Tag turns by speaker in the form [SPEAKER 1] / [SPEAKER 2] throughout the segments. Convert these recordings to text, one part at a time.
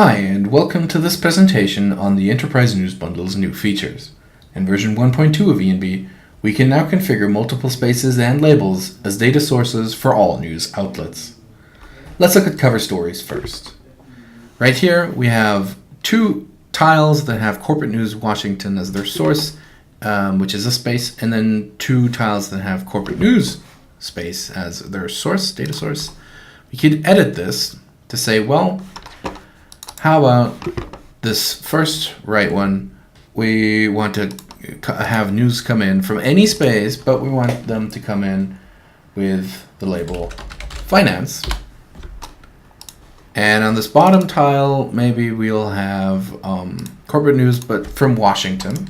[SPEAKER 1] Hi, and welcome to this presentation on the Enterprise News Bundle's new features. In version 1.2 of ENB, we can now configure multiple spaces and labels as data sources for all news outlets. Let's look at cover stories first. Right here, we have two tiles that have Corporate News Washington as their source, which is a space, and then two tiles that have Corporate News space as their source, data source. We could edit this to say, well, how about this first right one? We want to have news come in from any space, but we want them to come in with the label finance. And on this bottom tile, maybe we'll have corporate news, but from Washington,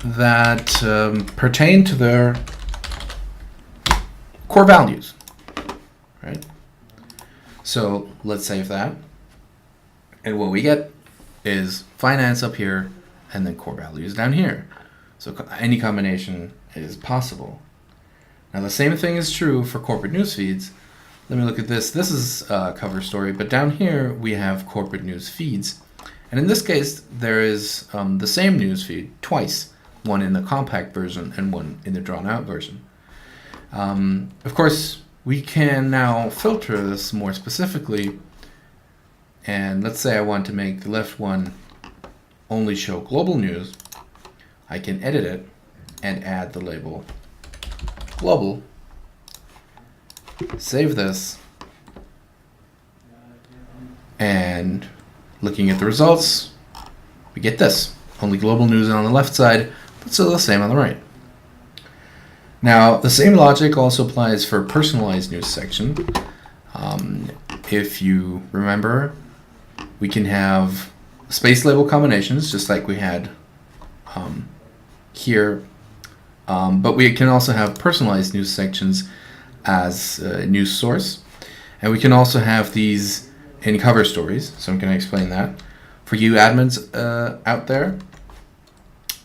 [SPEAKER 1] that pertain to their core values, right? So let's save that. And what we get is finance up here and then core values down here. So any combination is possible. Now the same thing is true for corporate news feeds. Let me look at this. This is a cover story, but down here we have corporate news feeds. And in this case, there is the same news feed twice, one in the compact version and one in the drawn out version. Of course, we can now filter this more specifically, and let's say I want to make the left one only show global news. I can edit it and add the label global, save this, and looking at the results, we get this. Only global news on the left side, but still the same on the right. Now, the same logic also applies for personalized news section. If you remember, we can have space label combinations, just like we had here, but we can also have personalized news sections as a news source. And we can also have these in cover stories, so I'm going to explain that. For you admins out there,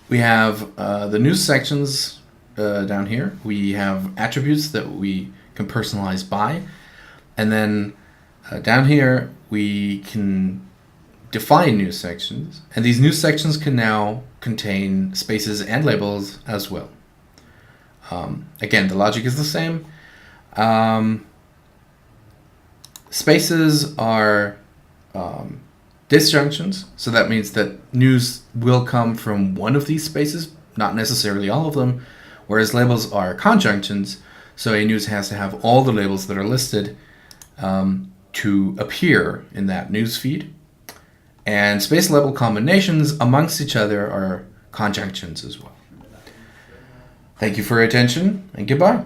[SPEAKER 1] we have the news sections down here. We have attributes that we can personalize by, and then down here we can define news sections, and these news sections can now contain spaces and labels as well. Again, the logic is the same. Spaces are disjunctions, so that means that news will come from one of these spaces, not necessarily all of them. Whereas labels are conjunctions, so a news has to have all the labels that are listed to appear in that news feed. And space label combinations amongst each other are conjunctions as well. Thank you for your attention, and goodbye.